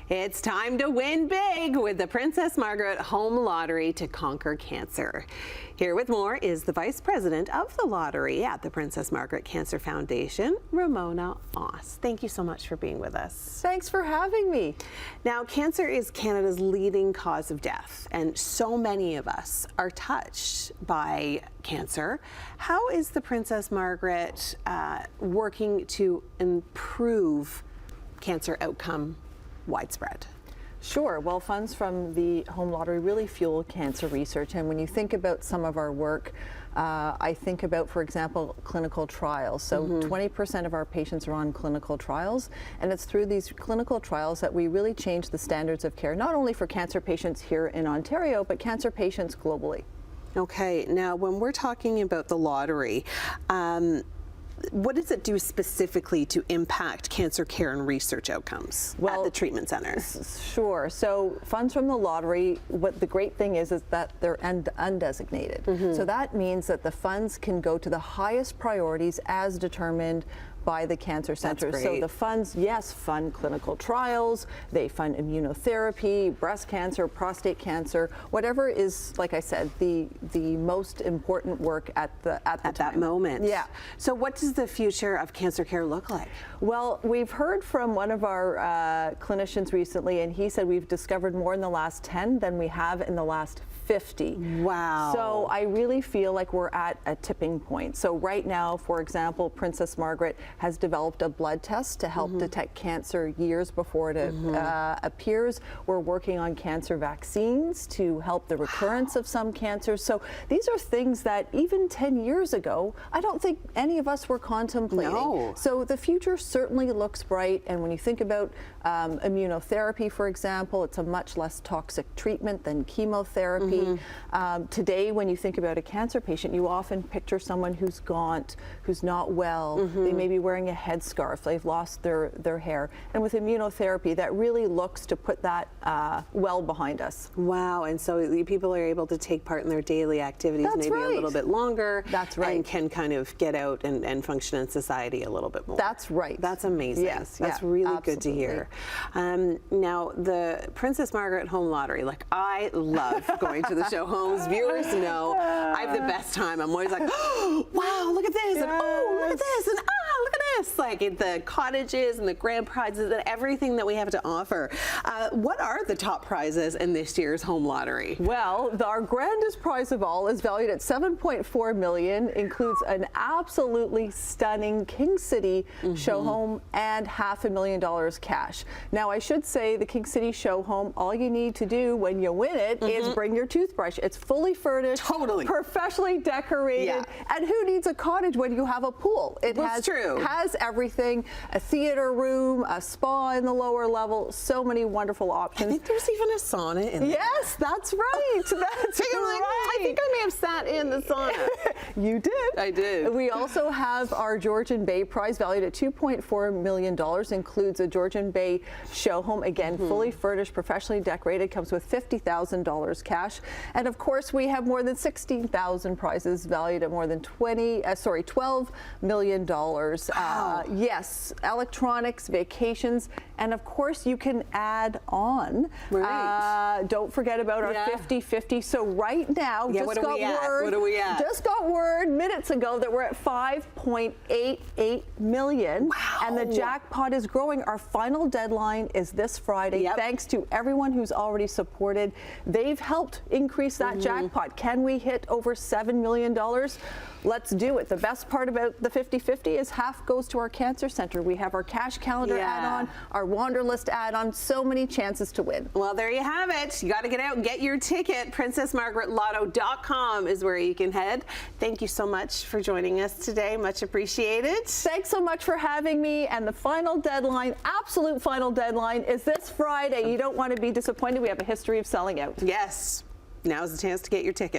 It's time to win big with the Princess Margaret Home Lottery to conquer cancer. Here with more is the Vice President of the lottery at the Princess Margaret Cancer Foundation, Ramona Oss. Thank you so much for being with us. Thanks for having me. Now, cancer is Canada's leading cause of death, and so many of us are touched by cancer. How is the Princess Margaret working to improve cancer outcome widespread? Sure. Well, funds from the home lottery really fuel cancer research. And when you think about some of our work, I think about, for example, clinical trials. So 20% of our patients are on clinical trials, and it's through these clinical trials that we really change the standards of care, not only for cancer patients here in Ontario, but cancer patients globally. Okay, now when we're talking about the lottery, what does it do specifically to impact cancer care and research outcomes at the treatment centers? Sure. So funds from the lottery, what the great thing is that they're undesignated. So that means that the funds can go to the highest priorities as determined by the cancer center. So the funds, yes, fund clinical trials, they fund immunotherapy, breast cancer, prostate cancer, whatever is, like I said, the most important work at that moment. Yeah. So what does the future of cancer care look like? Well, we've heard from one of our clinicians recently, and he said we've discovered more in the last 10 than we have in the last 50. Wow. So I really feel like we're at a tipping point. So right now, for example, Princess Margaret has developed a blood test to help detect cancer years before it appears. We're working on cancer vaccines to help the recurrence of some cancers. So these are things that even 10 years ago, I don't think any of us were contemplating. No. So the future certainly looks bright. And when you think about immunotherapy, for example, it's a much less toxic treatment than chemotherapy. Today, when you think about a cancer patient, you often picture someone who's gaunt, who's not well. They may be wearing a headscarf. They've lost their hair. And with immunotherapy, that really looks to put that well behind us. Wow. And so people are able to take part in their daily activities a little bit longer. That's right. And can kind of get out and function in society a little bit more. That's right. That's amazing. Yes. That's really good to hear. Now, the Princess Margaret Home Lottery, like, I love going to the show homes. Viewers know I have the best time. I'm always like, oh, wow, look at this, and oh, look at this, and look at this. Like the cottages and the grand prizes and everything that we have to offer. What are the top prizes in this year's home lottery? Well, our grandest prize of all is valued at $7.4 million, includes an absolutely stunning King City show home and $500,000 cash. Now, I should say the King City show home, all you need to do when you win it is bring your toothbrush. It's fully furnished, professionally decorated, and who needs a cottage when you have a pool? It has everything, a theater room, a spa in the lower level, so many wonderful options. I think there's even a sauna in there. Yes, that's right. That's right. I think I may have sat in the sauna. You did. I did. We also have our Georgian Bay prize valued at $2.4 million, includes a Georgian Bay show home, again, fully furnished, professionally decorated, comes with $50,000 cash. And of course, we have more than 16,000 prizes valued at more than $12 million. Wow. Yes, electronics, vacations, and of course, you can add on. Right. Don't forget about our 50-50. So right now, what are we at? Just got word minutes ago that we're at $5.88 million. Wow. And the jackpot is growing. Our final deadline is this Friday. Thanks to everyone who's already supported. They've helped increase that jackpot. Can we hit over $7 million? Let's do it. The best part about the 50-50 is half goes to our cancer center. We have our cash calendar add-on, our Wanderlist add-on, so many chances to win. Well, there you have it. You got to get out and get your ticket. PrincessMargaretLotto.com is where you can head. Thank you so much for joining us today. Much appreciated. Thanks so much for having me. And the final deadline, absolute final deadline, is this Friday. You don't want to be disappointed. We have a history of selling out. Yes. Now's the chance to get your ticket.